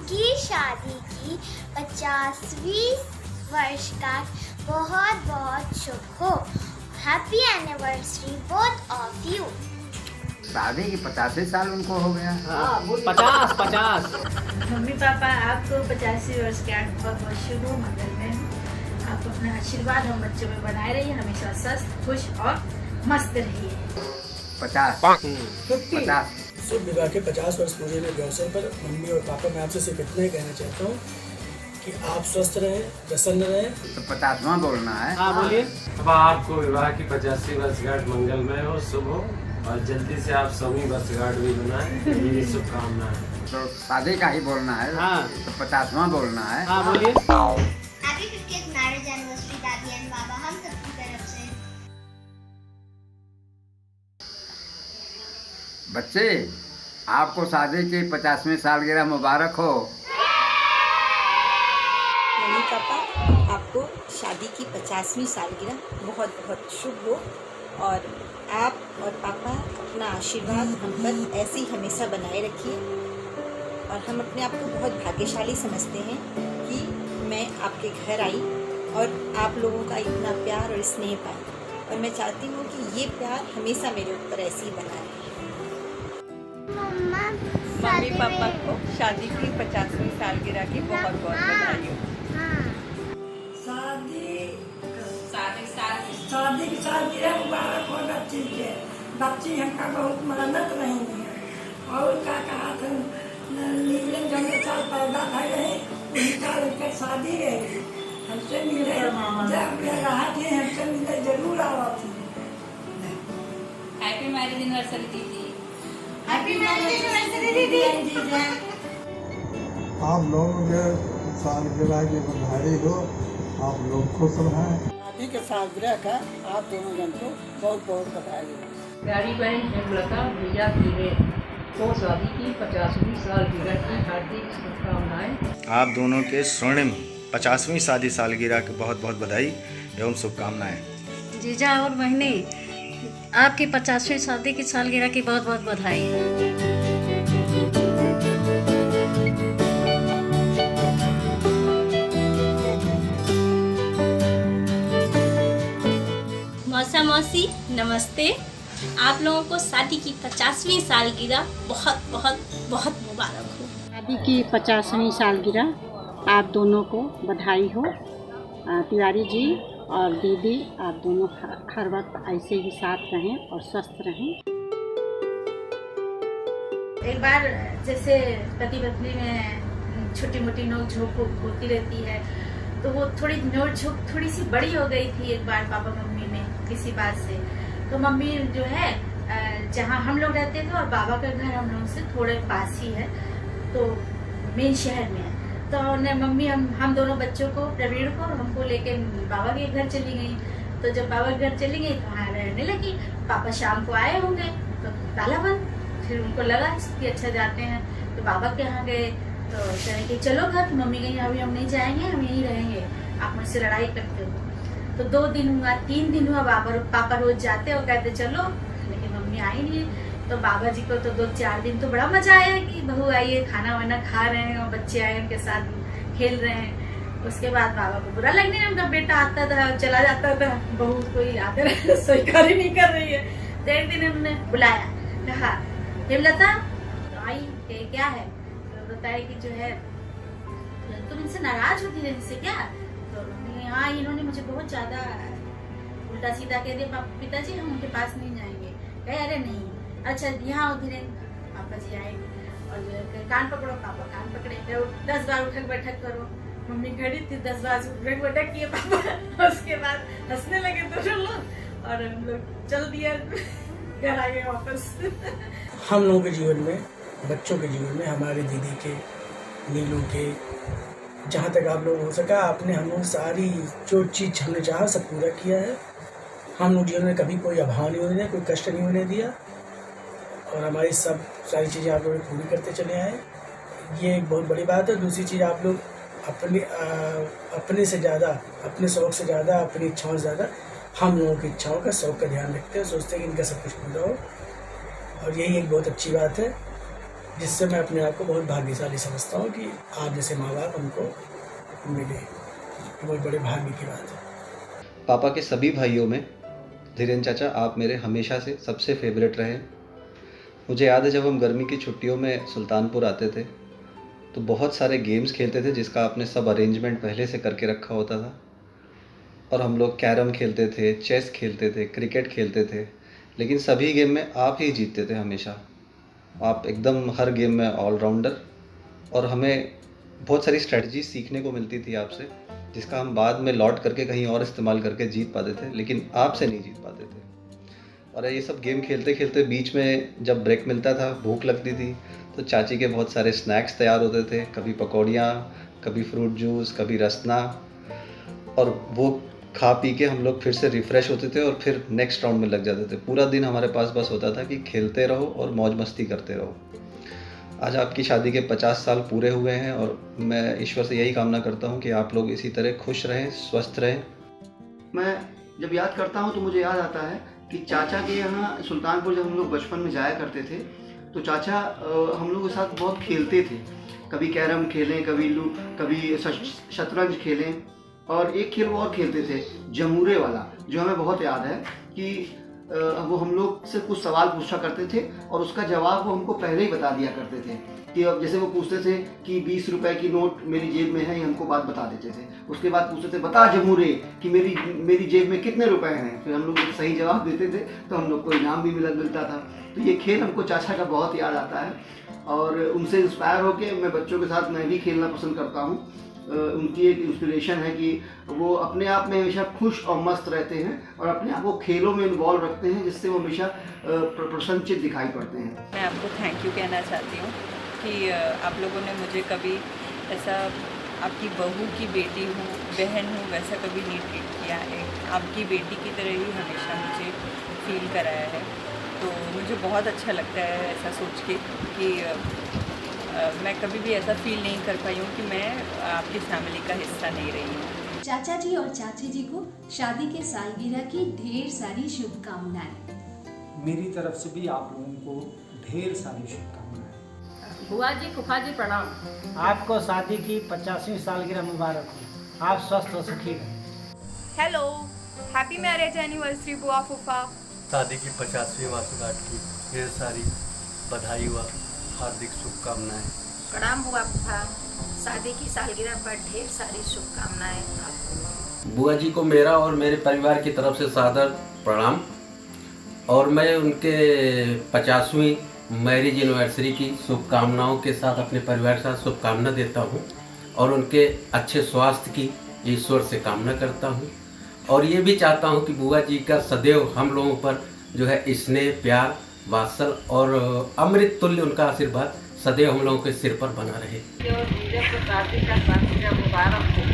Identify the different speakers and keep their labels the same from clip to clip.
Speaker 1: की शादी की 50वीं वर्षगांठ बहुत बहुत शुभ हो। Happy anniversary both of you.
Speaker 2: शादी की 50वें साल उनको हो गया।
Speaker 3: 50।
Speaker 4: मम्मी पापा आपको 50वीं वर्षगांठ बहुत बहुत शुभ हो, मंगलमय हो। आप अपना आशीर्वाद हम बच्चों में बनाए रहिए, हमेशा स्वस्थ खुश और मस्त रहिए।
Speaker 2: 50
Speaker 5: शुभ विवाह के 50 वर्ष पूरे के अवसर पर मम्मी और पापा मैं आपसे सिर्फ इतना ही कहना चाहता हूँ कि आप स्वस्थ रहें, प्रसन्न रहें।
Speaker 2: तो 50वां बोलना है।
Speaker 3: हाँ बोलिए।
Speaker 6: अब आपको विवाह की 50वीं वर्षगांठ मंगलमय हो, शुभ हो और जल्दी से आप 100वीं वर्षगांठ भी बनाएं, मेरी शुभकामनाएं।
Speaker 2: तो शादी का ही बोलना है।
Speaker 3: हाँ।
Speaker 2: तो 50वां बोलना है।
Speaker 3: हाँ बोलिए।
Speaker 1: हैप्पी 50th मैरिज एनिवर्सरी दादी एंड बाबा हम सबकी तरफ से।
Speaker 2: बच्चे, आपको शादी की 50वीं सालगिरह मुबारक हो।
Speaker 7: मम्मी पापा आपको शादी की 50वीं सालगिरह बहुत बहुत शुभ हो और आप और पापा अपना आशीर्वाद हम पर ऐसे ही हमेशा बनाए रखिए। और हम अपने आप को बहुत भाग्यशाली समझते हैं कि मैं आपके घर आई और आप लोगों का इतना प्यार और स्नेह पाई, और मैं चाहती हूँ कि ये प्यार हमेशा मेरे ऊपर ऐसे ही बना रहे। मम्मी पापा को शादी की 50वीं सालगिरह की बहुत बहुत बधाई हो।
Speaker 8: शादी की सालगिरह मुबारक हो बच्ची के। बच्ची हमका बहुत मेहनत रही है और क्या कहा था नीलम जंगे साल पैदा भय रहे उसी साल उनका शादी रही। हमसे मिले जब रहा थे हमसे मिले जरूर आवा थी।
Speaker 4: हैप्पी मैरिज एनिवर्सरी दीदी।
Speaker 1: हैप्पी मैरिज एनिवर्सरी दीदी।
Speaker 9: आप लोगों के सालगिरह की बधाई हो, आप लोग खुश रहें।
Speaker 8: शादी के सालगिरह का आप दोनों जन को बहुत बहुत बधाई हो।
Speaker 4: प्यारी बहन हेमलता भैया कीरे को शादी की 50वीं सालगिरह की हार्दिक शुभकामनाएं।
Speaker 10: आप दोनों के स्वर्णिम 50वीं शादी सालगिरह की बहुत बहुत बधाई एवं शुभकामनाएं।
Speaker 11: जीजा और बहनी आपकी 50वीं शादी की सालगिरह की बहुत बहुत बधाई।
Speaker 12: मौसा मौसी नमस्ते। आप लोगों को शादी की 50वीं सालगिरह बहुत बहुत बहुत मुबारक हो।
Speaker 11: शादी की 50वीं सालगिरह आप दोनों को बधाई हो। तिवारी जी और दीदी आप दोनों हर वक्त ऐसे ही साथ रहें और स्वस्थ रहें।
Speaker 4: एक बार जैसे पति पत्नी में छोटी मोटी नोक झोंक होती रहती है, तो वो थोड़ी नोक झोंक थोड़ी सी बड़ी हो गई थी एक बार पापा मम्मी में किसी बात से। तो मम्मी जो है जहाँ हम लोग रहते थे और बाबा का घर हम लोग से थोड़े पास ही है, तो मेन शहर में है। तो मम्मी हम दोनों बच्चों को, प्रवीण को और हमको लेके बाबा के घर चली गई। तो जब बाबा के घर चली गई तो वहाँ रहने लगी। पापा शाम को आए होंगे तो ताला बंद। फिर उनको लगा कि अच्छा जाते हैं, तो बाबा के यहाँ गए तो कहें कि चलो घर। तो मम्मी कहीं अभी हम नहीं जाएंगे, हम यहीं रहेंगे, आप मुझसे लड़ाई करते हो। तो 2 दिन हुआ, 3 दिन हुआ, पापा रोज जाते और कहते चलो, लेकिन मम्मी आई नहीं। तो बाबा जी को तो 2-4 दिन तो बड़ा मजा आया कि बहू आई है, खाना वाना खा रहे हैं और बच्चे आए उनके साथ खेल रहे हैं। उसके बाद बाबा को बुरा लगने लगा, उनका बेटा आता था चला जाता था, बहू कोई आकर स्वीकार ही नहीं कर रही है। तो एक दिन उन्होंने बुलाया, कहा हेमलता तो आई कि क्या है। तो बताया कि जो है तुम इनसे नाराज होती है इनसे क्या। तो हाँ, इन्होंने मुझे बहुत ज्यादा उल्टा सीधा कह दिया, पिताजी हम उनके पास नहीं जाएंगे। कहे अरे नहीं, अच्छा यहाँ आओ धीरेन्द्र। पापा जी आए और जो है कान पकड़ो, पापा कान पकड़े, 10 बार उठक बैठक करो। मम्मी खड़ी थी, 10 बार उठक बैठक किए पापा। उसके बाद हंसने लगे दोनों लोग और हम लोग चल दिया, घर आ गए वापस।
Speaker 5: हम लोगों के जीवन में, बच्चों के जीवन में, हमारे दीदी के, नीलू के, जहाँ तक आप लोग हो सका आपने हम लोग सारी जो चीज़ हमने चाहा सब पूरा किया है। हम लोग जीवन में कभी कोई अभाव नहीं होने दिया, कोई कष्ट नहीं होने दिया और हमारी सारी चीज़ें आप लोग पूरी करते चले आए। ये एक बहुत बड़ी बात है। दूसरी चीज़, आप लोग अपने से ज़्यादा, अपने शौक़ से ज़्यादा, अपनी इच्छाओं से ज़्यादा हम लोगों की इच्छाओं का, शौक़ का ध्यान रखते हैं, सोचते हैं कि इनका सब कुछ पूरा हो। और यही एक बहुत अच्छी बात है। जिससे मैं अपने आप को बहुत भाग्यशाली समझता हूँ कि आप जैसे माँ बाप हमको मिले। ये बहुत बड़े भाग्य की बात है।
Speaker 13: पापा के सभी भाइयों में धीरेन्द्र चाचा आप मेरे हमेशा से सबसे फेवरेट रहे। मुझे याद है जब हम गर्मी की छुट्टियों में सुल्तानपुर आते थे तो बहुत सारे गेम्स खेलते थे जिसका आपने सब अरेंजमेंट पहले से करके रखा होता था, और हम लोग कैरम खेलते थे, चेस खेलते थे, क्रिकेट खेलते थे, लेकिन सभी गेम में आप ही जीतते थे हमेशा। आप एकदम हर गेम में ऑलराउंडर, और हमें बहुत सारी स्ट्रेटजी सीखने को मिलती थी आपसे, जिसका हम बाद में लौट करके कहीं और इस्तेमाल करके जीत पाते थे, लेकिन आपसे नहीं जीत पाते थे। और ये सब गेम खेलते खेलते बीच में जब ब्रेक मिलता था, भूख लगती थी, तो चाची के बहुत सारे स्नैक्स तैयार होते थे, कभी पकौड़ियाँ, कभी फ्रूट जूस, कभी रसना, और वो खा पी के हम लोग फिर से रिफ़्रेश होते थे और फिर नेक्स्ट राउंड में लग जाते थे। पूरा दिन हमारे पास बस होता था कि खेलते रहो और मौज मस्ती करते रहो। आज आपकी शादी के 50 साल पूरे हुए हैं और मैं ईश्वर से यही कामना करता हूँ कि आप लोग इसी तरह खुश रहें, स्वस्थ रहें।
Speaker 14: मैं जब याद करता हूँ तो मुझे याद आता है कि चाचा के यहाँ सुल्तानपुर जब हम लोग बचपन में जाया करते थे तो चाचा हम लोग के साथ बहुत खेलते थे। कभी कैरम खेलें, कभी शतरंज खेलें, और एक खेल वो और खेलते थे, जमूरे वाला, जो हमें बहुत याद है कि वो हम लोग से कुछ सवाल पूछा करते थे और उसका जवाब वो हमको पहले ही बता दिया करते थे। कि अब जैसे वो पूछते थे कि 20 रुपए की नोट मेरी जेब में है, ये हमको बात बता देते थे। उसके बाद पूछते थे, बता जमूरे कि मेरी जेब में कितने रुपए हैं। फिर हम लोग सही जवाब देते थे तो हम लोग को इनाम भी मिलता था। तो ये खेल हमको चाचा का बहुत याद आता है और उनसे इंस्पायर होकर मैं बच्चों के साथ मैं भी खेलना पसंद करता हूँ। उनकी एक इंस्पिरेशन है कि वो अपने आप में हमेशा खुश और मस्त रहते हैं और अपने आप को खेलों में इन्वॉल्व रखते हैं, जिससे वो हमेशा प्रसन्नचित दिखाई पड़ते हैं।
Speaker 15: मैं आपको थैंक यू कहना चाहती हूँ कि आप लोगों ने मुझे कभी ऐसा आपकी बहू की बेटी हूँ, बहन हूँ, वैसा कभी नहीं ट्रीट किया है। आपकी बेटी की तरह ही हमेशा मुझे फील कराया है। तो मुझे बहुत अच्छा लगता है ऐसा सोच के कि मैं कभी भी ऐसा फील नहीं कर पाई हूँ कि मैं आपकी फैमिली का हिस्सा नहीं रही हूँ।
Speaker 16: चाचा जी और चाची जी को शादी के सालगिरह की ढेर सारी शुभकामनाएं।
Speaker 17: मेरी तरफ से भी आप लोगों को ढेर सारी शुभकामनाएं।
Speaker 3: बुआ जी, फूफा जी प्रणाम।
Speaker 17: आपको शादी की 50वीं सालगिरह मुबारक हो। आप स्वस्थ और सुखी रहें।
Speaker 18: हेलो, हैप्पी मैरिज एनिवर्सरी बुआ फूफा।
Speaker 19: शादी की 50वीं वर्षगांठ की ढेर सारी बधाई व हार्दिक शुभकामनाएं।
Speaker 20: प्रणाम बुआ फूफा, शादी की सालगिरह पर ढेर सारी शुभकामनाएं आपको।
Speaker 19: बुआ जी को मेरा और मेरे परिवार की तरफ से सादर प्रणाम, और मैं उनके 50वीं मैरिज एनिवर्सरी की शुभकामनाओं के साथ अपने परिवार के साथ शुभकामना देता हूं और उनके अच्छे स्वास्थ्य की ईश्वर से कामना करता हूं, और ये भी चाहता हूं कि बुआ जी का सदैव हम लोगों पर जो है स्नेह, प्यार, वात्सल और अमृत तुल्य उनका आशीर्वाद सदैव हम लोगों के सिर पर बना रहे।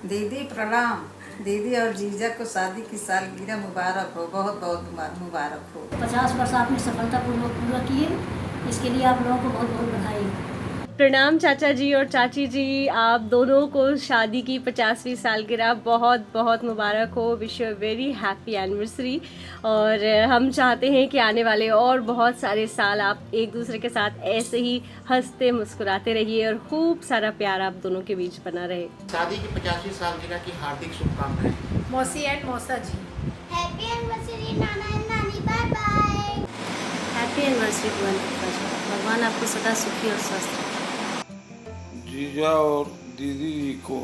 Speaker 20: दीदी प्रणाम। दीदी और जीजा को शादी की सालगिरह मुबारक हो, बहुत बहुत मुबारक हो।
Speaker 16: 50 वर्ष आपने सफलतापूर्वक पूरा किए, इसके लिए आप लोगों को बहुत बहुत बधाई।
Speaker 21: प्रणाम चाचा जी और चाची जी, आप दोनों को शादी की 50वीं सालगिरह बहुत बहुत मुबारक हो। Wish you very happy anniversary. और हम चाहते हैं कि आने वाले और बहुत सारे साल आप एक दूसरे के साथ ऐसे ही हंसते मुस्कुराते रहिए और खूब सारा प्यार आप दोनों के बीच बना रहे।
Speaker 22: शादी की 50वीं सालगिरह की हार्दिक शुभकामनाएं।
Speaker 18: मौसी एंड मौसा जी,
Speaker 1: हैप्पी एनिवर्सरी नाना एंड नानी, बाय बाय।
Speaker 16: हैप्पी एनिवर्सरी बुआ जी, भगवान आपको सदा सुखी और स्वस्थ रखे।
Speaker 9: जीजा और दीदी जी को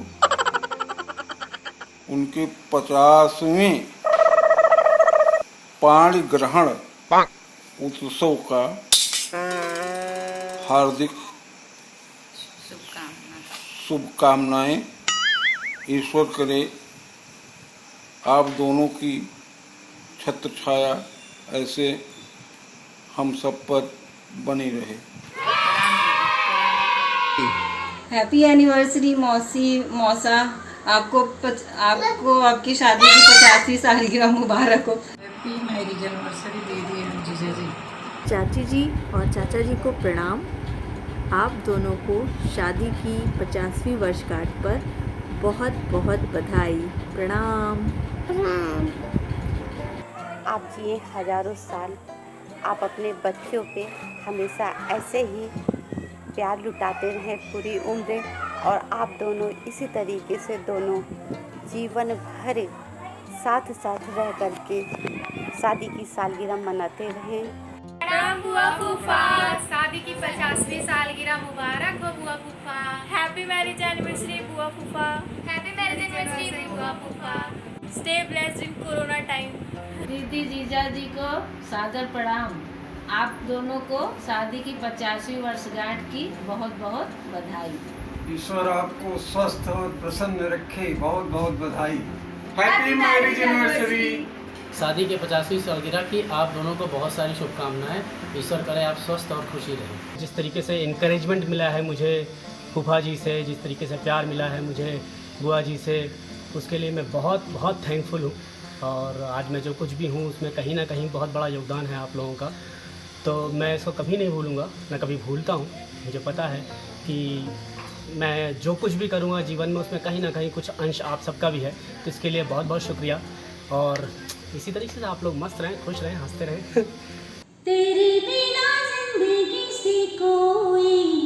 Speaker 9: उनके 50वें पाणी ग्रहण उत्सव का हार्दिक शुभकामनाएं। ईश्वर करे आप दोनों की छत्र छाया ऐसे हम सब पर बनी रहे।
Speaker 23: हैप्पी एनिवर्सरी मौसी, मौसा, आपको आपकी शादी की 50वीं सालगिरह मुबारक हो।
Speaker 20: हैप्पी मैरिज एनिवर्सरी दीदी एंड जीजा जी।
Speaker 24: चाची जी और चाचा जी को प्रणाम। आप दोनों को शादी की 50वीं वर्षगांठ पर बहुत बहुत बधाई। प्रणाम।
Speaker 25: आप जिए हजारों साल। आप अपने बच्चों पे हमेशा ऐसे ही
Speaker 2: प्यार लुटाते रहें पूरी उम्र, और आप दोनों इसी तरीके से दोनों जीवन भर साथ साथ रह कर के शादी की सालगिरह मनाते रहें।
Speaker 18: प्रणाम बुआ फूफा, शादी की 50वीं सालगिरह मुबारक हो बुआ फूफा। हैप्पी मैरिज एनिवर्सरी बुआ फूफा। हैप्पी मैरिज एनिवर्सरी बुआ फूफा। Stay blessed in corona time.
Speaker 23: दीदी जीजा जी को सादर प्रणाम। आप दोनों को शादी की 50वीं वर्षगांठ की बहुत बहुत बधाई।
Speaker 6: ईश्वर आपको स्वस्थ और प्रसन्न रखे, बहुत बहुत बधाई। Happy marriage anniversary.
Speaker 7: शादी के 50वीं सालगिरह की आप दोनों को बहुत सारी शुभकामनाएं। ईश्वर करे आप स्वस्थ और खुशी रहें। जिस तरीके से इनकरेजमेंट मिला है मुझे फूफा जी से, जिस तरीके से प्यार मिला है मुझे बुआ जी से, उसके लिए मैं बहुत बहुत थैंकफुल हूँ। और आज मैं जो कुछ भी हूँ उसमें कहीं ना कहीं बहुत बड़ा योगदान है आप लोगों का, तो मैं इसको कभी नहीं भूलूँगा, मैं कभी भूलता हूँ। मुझे पता है कि मैं जो कुछ भी करूँगा जीवन में उसमें कहीं ना कहीं कुछ अंश आप सबका भी है, तो इसके लिए बहुत बहुत शुक्रिया। और इसी तरीके से आप लोग मस्त रहें, खुश रहें, हंसते रहें।
Speaker 8: तेरे बिना जिंदगी से कोई